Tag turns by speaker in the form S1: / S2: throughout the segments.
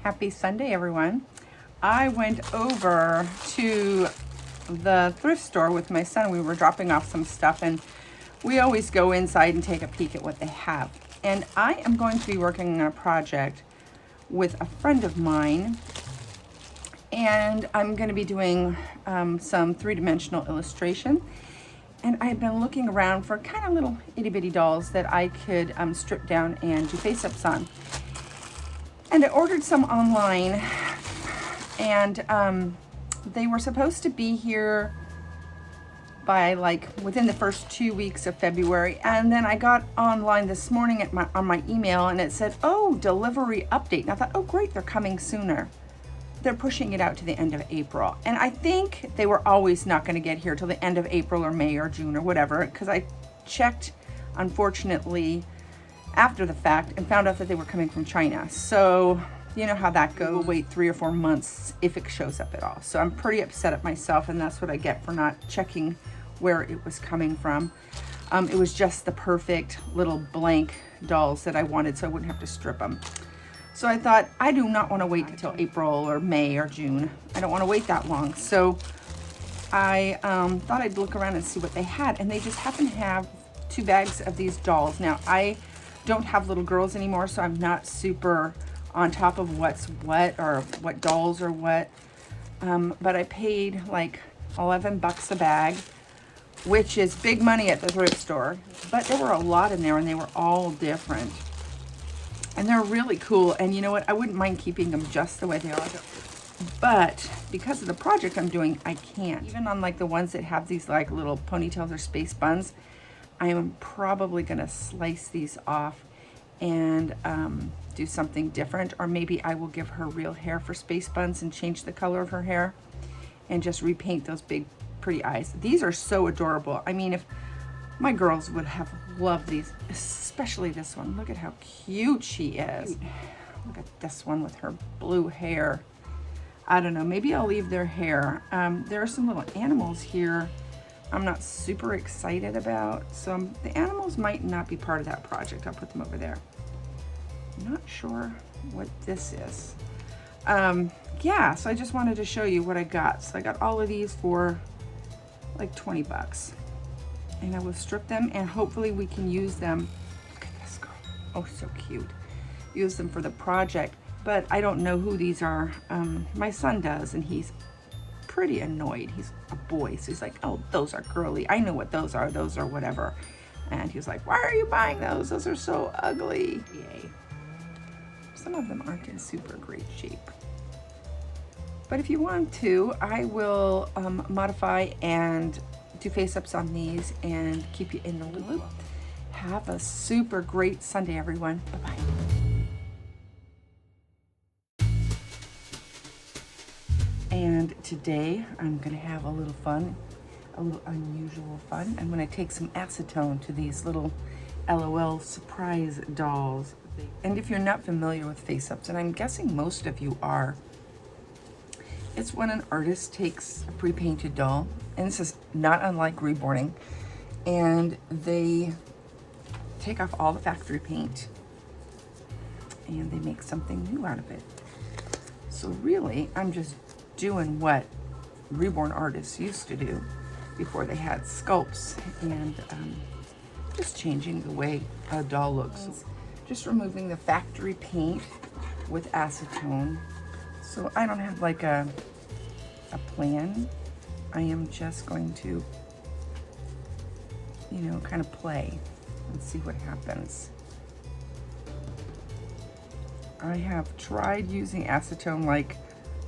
S1: Happy Sunday, everyone. I went over to the thrift store with my son. We were dropping off some stuff, and we always go inside and take a peek at what they have. And I am going to be working on a project with a friend of mine, and I'm going to be doing some three-dimensional illustration. And I've been looking around for kind of little itty-bitty dolls that I could strip down and do face-ups on. And I ordered some online, and they were supposed to be here by within the first 2 weeks of February. And then I got online this morning on my email, and it said, oh, delivery update. And I thought, oh great, they're coming sooner. They're pushing it out to the end of April. And I think they were always not going to get here till the end of April or May or June or whatever, because I checked, unfortunately, after the fact and found out that they were coming from China. So you know how that goes. We'll wait 3 or 4 months if it shows up at all. So I'm pretty upset at myself, and that's what I get for not checking where it was coming from. It was just the perfect little blank dolls that I wanted, so I wouldn't have to strip them. So I thought, I do not want to wait until April or May or June. I don't want to wait that long. So I thought I'd look around and see what they had, and they just happen to have 2 bags of these dolls. Now, I don't have little girls anymore, so I'm not super on top of what's what or what dolls are what. But I paid like 11 bucks a bag, which is big money at the thrift store. But there were a lot in there, and they were all different. And they're really cool. And you know what? I wouldn't mind keeping them just the way they are. But because of the project I'm doing, I can't. Even on the ones that have these little ponytails or space buns, I am probably gonna slice these off and do something different, or maybe I will give her real hair for space buns and change the color of her hair and just repaint those big pretty eyes. These are so adorable. I mean, if my girls would have loved these, especially this one. Look at how cute she is. Look at this one with her blue hair. I don't know, maybe I'll leave their hair. There are some little animals here I'm not super excited about. So the animals might not be part of that project. I'll put them over there. Not sure what this is. Yeah, so I just wanted to show you what I got. So I got all of these for like 20 bucks. And I will strip them, and hopefully we can use them. Look at this girl. Oh, so cute. Use them for the project. But I don't know who these are. My son does, and he's pretty annoyed. He's a boy, so he's like, oh, those are girly. I know what those are. Those are whatever. And he was like, why are you buying those? Those are so ugly. Yay. Some of them aren't in super great shape. But if you want to, I will modify and do face-ups on these and keep you in the loop. Have a super great Sunday, everyone. Bye-bye. And today I'm gonna have a little fun, a little unusual fun. I'm gonna take some acetone to these little LOL surprise dolls. And if you're not familiar with face-ups, and I'm guessing most of you are, it's when an artist takes a pre-painted doll, and this is not unlike reborning, and they take off all the factory paint and they make something new out of it. So really, I'm just doing what reborn artists used to do before they had sculpts, and just changing the way a doll looks. Just removing the factory paint with acetone. So I don't have like a plan. I am just going to, you know, kind of play and see what happens. I have tried using acetone like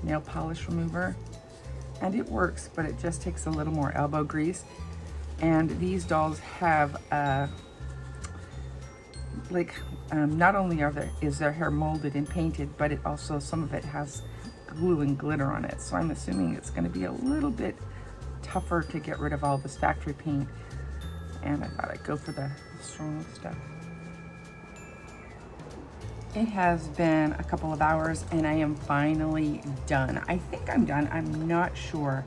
S1: nail polish remover, and it works, but it just takes a little more elbow grease. And these dolls have not only is their hair molded and painted, but it also, some of it has glue and glitter on it. So I'm assuming it's going to be a little bit tougher to get rid of all this factory paint. And I thought I'd go for the strong stuff. It has been a couple of hours, and I am finally done. I think I'm done. I'm not sure.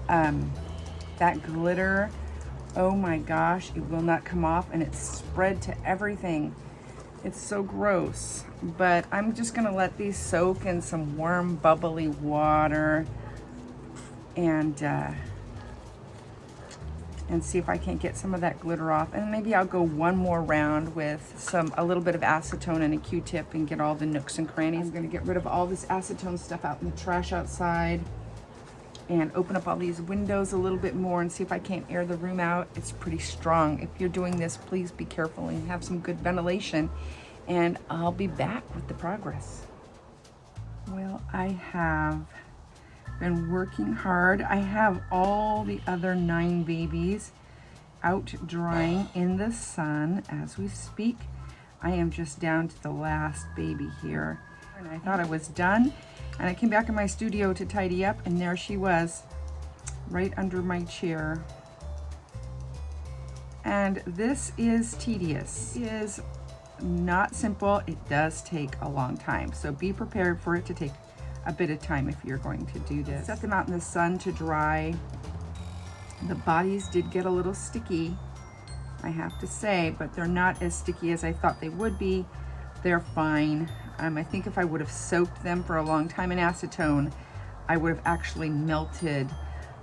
S1: That glitter, oh my gosh, it will not come off, and it's spread to everything. It's so gross, but I'm just gonna let these soak in some warm, bubbly water and see if I can't get some of that glitter off. And maybe I'll go one more round with a little bit of acetone and a Q-tip and get all the nooks and crannies. I'm gonna get rid of all this acetone stuff out in the trash outside and open up all these windows a little bit more and see if I can't air the room out. It's pretty strong. If you're doing this, please be careful and have some good ventilation, and I'll be back with the progress. Well, I have been working hard. I have all the other 9 babies out drying in the sun as we speak. I am just down to the last baby here. And I thought I was done, and I came back in my studio to tidy up, and there she was, right under my chair. And this is tedious. It is not simple. It does take a long time, so be prepared for it to take a bit of time if you're going to do this. Set them out in the sun to dry. The bodies did get a little sticky, I have to say, but they're not as sticky as I thought they would be. They're fine. I think if I would have soaked them for a long time in acetone, I would have actually melted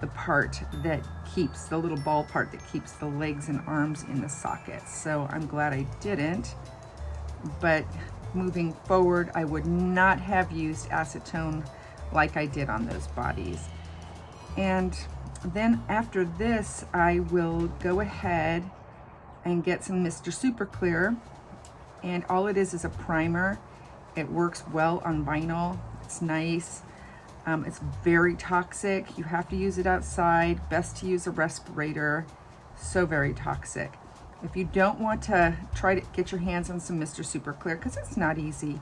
S1: the part that keeps, the little ball part that keeps the legs and arms in the sockets. So I'm glad I didn't, but moving forward, I would not have used acetone like I did on those bodies. And then after this, I will go ahead and get some Mr. Super Clear. And all it is a primer. It works well on vinyl. It's nice. It's very toxic. You have to use it outside. Best to use a respirator. So very toxic. If you don't want to try to get your hands on some Mr. Super Clear, because it's not easy,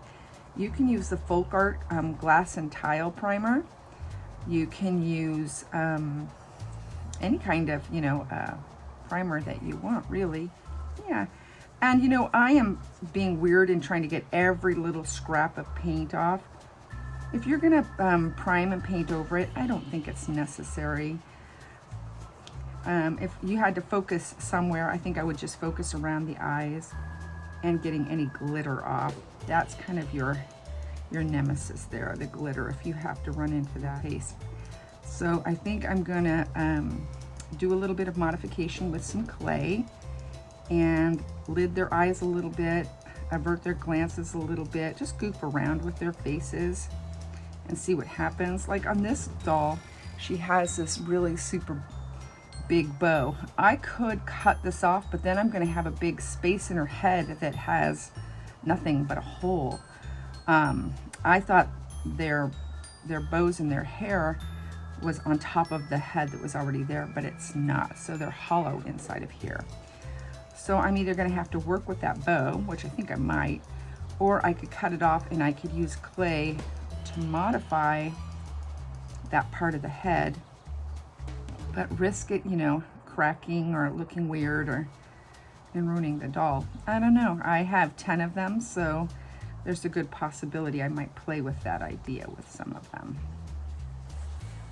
S1: you can use the Folk Art glass and tile primer. You can use any kind of, primer that you want, really. Yeah. And I am being weird and trying to get every little scrap of paint off. If you're gonna prime and paint over it, I don't think it's necessary. If you had to focus somewhere, I think I would just focus around the eyes and getting any glitter off. That's kind of your nemesis there, the glitter, if you have to run into that face. So I think I'm gonna do a little bit of modification with some clay and lid their eyes a little bit, avert their glances a little bit, just goof around with their faces and see what happens. Like on this doll, she has this really super big bow. I could cut this off, but then I'm gonna have a big space in her head that has nothing but a hole. I thought their bows in their hair was on top of the head that was already there, but it's not. So they're hollow inside of here. So I'm either gonna have to work with that bow, which I think I might, or I could cut it off and I could use clay to modify that part of the head, but risk it, cracking or looking weird and ruining the doll. I don't know. I have 10 of them, so there's a good possibility I might play with that idea with some of them.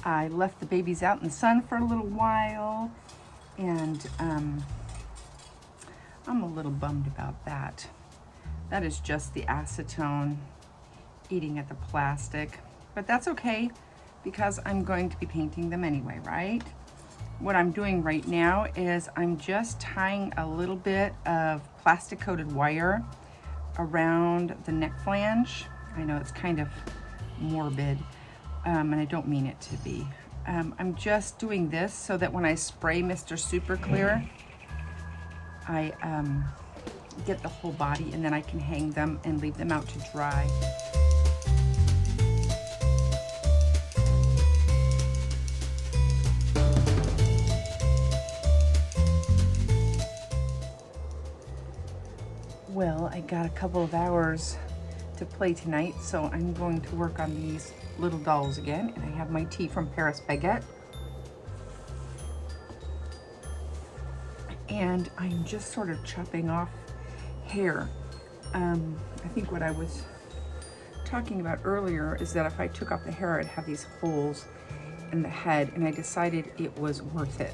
S1: I left the babies out in the sun for a little while, and I'm a little bummed about that. That is just the acetone eating at the plastic, but that's okay because I'm going to be painting them anyway, right? What I'm doing right now is I'm just tying a little bit of plastic coated wire around the neck flange. I know it's kind of morbid, and I don't mean it to be. I'm just doing this so that when I spray Mr. Super Clear, I get the whole body, and then I can hang them and leave them out to dry. Well, I got a couple of hours to play tonight, so I'm going to work on these little dolls again. And I have my tea from Paris Baguette. And I'm just sort of chopping off hair. I think what I was talking about earlier is that if I took off the hair, I'd have these holes in the head, and I decided it was worth it.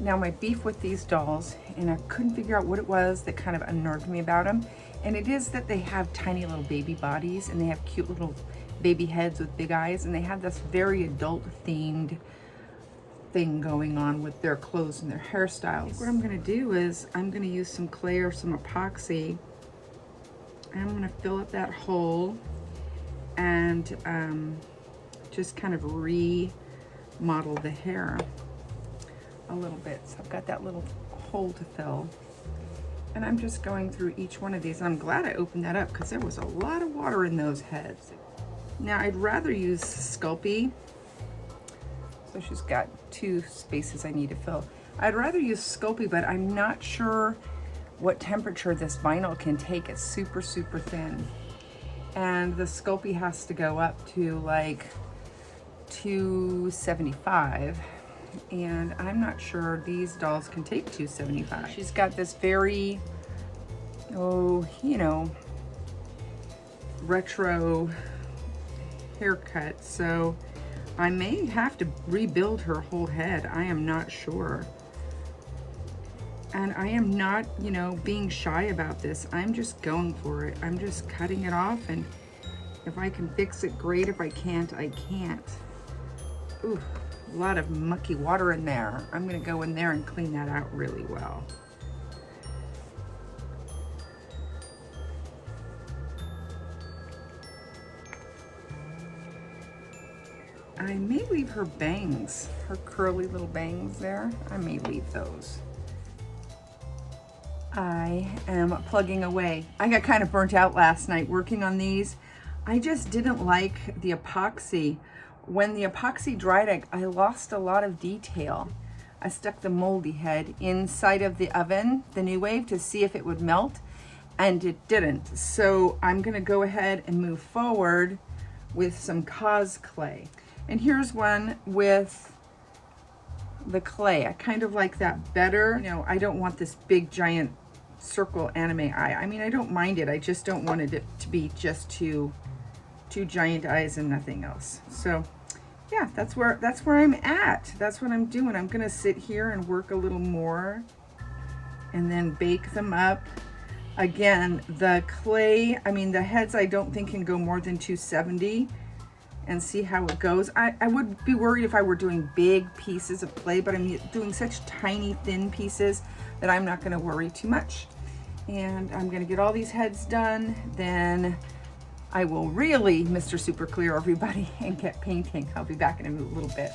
S1: Now my beef with these dolls, and I couldn't figure out what it was that kind of unnerved me about them, and it is that they have tiny little baby bodies and they have cute little baby heads with big eyes, and they have this very adult themed thing going on with their clothes and their hairstyles. What I'm gonna do is I'm gonna use some clay or some epoxy, and I'm gonna fill up that hole and just kind of remodel the hair a little bit. So I've got that little hole to fill, and I'm just going through each one of these. I'm glad I opened that up because there was a lot of water in those heads. Now I'd rather use Sculpey. So she's got 2 spaces I need to fill. I'd rather use Sculpey, but I'm not sure what temperature this vinyl can take. It's super, super thin. And the Sculpey has to go up to like 275. And I'm not sure these dolls can take 275. She's got this very, retro haircut. So I may have to rebuild her whole head. I am not sure. And I am not, being shy about this. I'm just going for it. I'm just cutting it off, and if I can fix it, great. If I can't, I can't. Ooh, a lot of mucky water in there. I'm gonna go in there and clean that out really well. I may leave her bangs, her curly little bangs there. I may leave those. I am plugging away. I got kind of burnt out last night working on these. I just didn't like the epoxy. When the epoxy dried, I lost a lot of detail. I stuck the moldy head inside of the oven, the New Wave, to see if it would melt, and it didn't. So I'm gonna go ahead and move forward with some Cause clay. And here's one with the clay. I kind of like that better. I don't want this big giant circle anime eye. I mean, I don't mind it. I just don't want it to be just two giant eyes and nothing else. So yeah, that's where I'm at. That's what I'm doing. I'm gonna sit here and work a little more and then bake them up. Again, the clay, the heads I don't think can go more than 270, and see how it goes. I would be worried if I were doing big pieces of clay, but I'm doing such tiny thin pieces that I'm not gonna worry too much. And I'm gonna get all these heads done, then I will really Mr. Super Clear everybody and get painting. I'll be back in a little bit.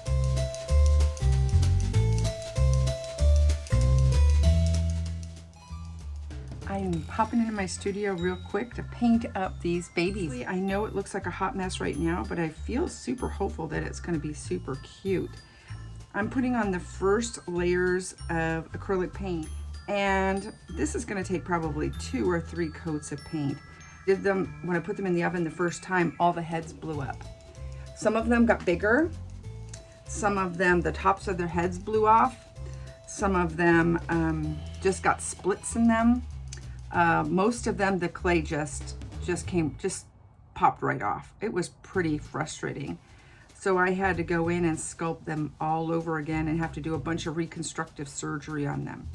S1: I'm popping into my studio real quick to paint up these babies. I know it looks like a hot mess right now, but I feel super hopeful that it's gonna be super cute. I'm putting on the first layers of acrylic paint, and this is gonna take probably 2 or 3 coats of paint. When I put them in the oven the first time, all the heads blew up. Some of them got bigger. Some of them, the tops of their heads blew off. Some of them just got splits in them. Most of them, the clay just popped right off. It was pretty frustrating. So I had to go in and sculpt them all over again and have to do a bunch of reconstructive surgery on them.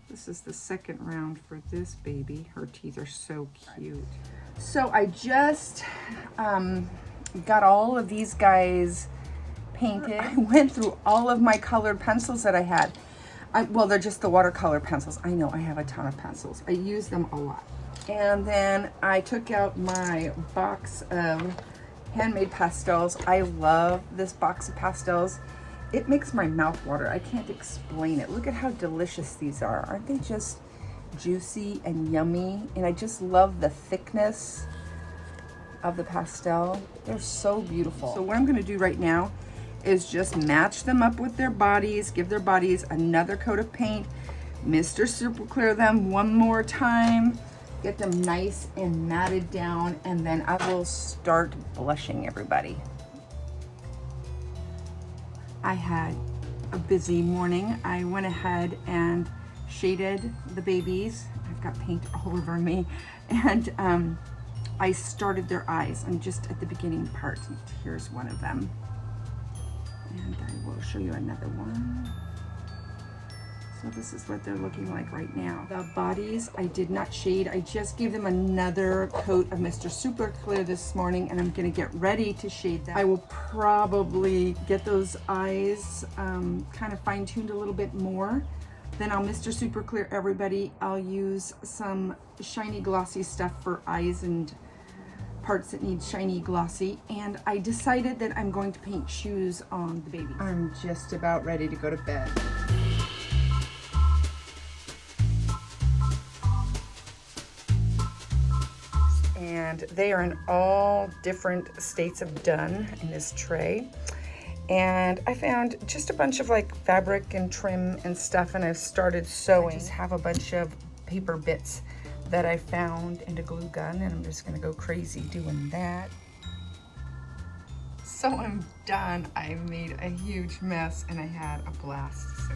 S1: This is the second round for this baby. Her teeth are so cute. So I just got all of these guys painted. I went through all of my colored pencils that I had. Well, they're just the watercolor pencils. I know I have a ton of pencils. I use them a lot. And then I took out my box of handmade pastels. I love this box of pastels. It makes my mouth water. I can't explain it. Look at how delicious these are. Aren't they just juicy and yummy? And I just love the thickness of the pastel. They're so beautiful. So what I'm gonna do right now is just match them up with their bodies, give their bodies another coat of paint, Mr. Super Clear them one more time, get them nice and matted down, and then I will start blushing everybody. I had a busy morning. I went ahead and shaded the babies. I've got paint all over me. And I started their eyes. I'm just at the beginning part. Here's one of them. And I will show you another one. So this is what they're looking like right now. The bodies, I did not shade. I just gave them another coat of Mr. Super Clear this morning, and I'm gonna get ready to shade them. I will probably get those eyes kind of fine-tuned a little bit more. Then I'll Mr. Super Clear everybody. I'll use some shiny glossy stuff for eyes and parts that need shiny glossy. And I decided that I'm going to paint shoes on the baby. I'm just about ready to go to bed. And they are in all different states of done in this tray. And I found just a bunch of like fabric and trim and stuff, and I've started sewing. I just have a bunch of paper bits that I found in a glue gun, and I'm just gonna go crazy doing that. So I'm done. I made a huge mess and I had a blast. So.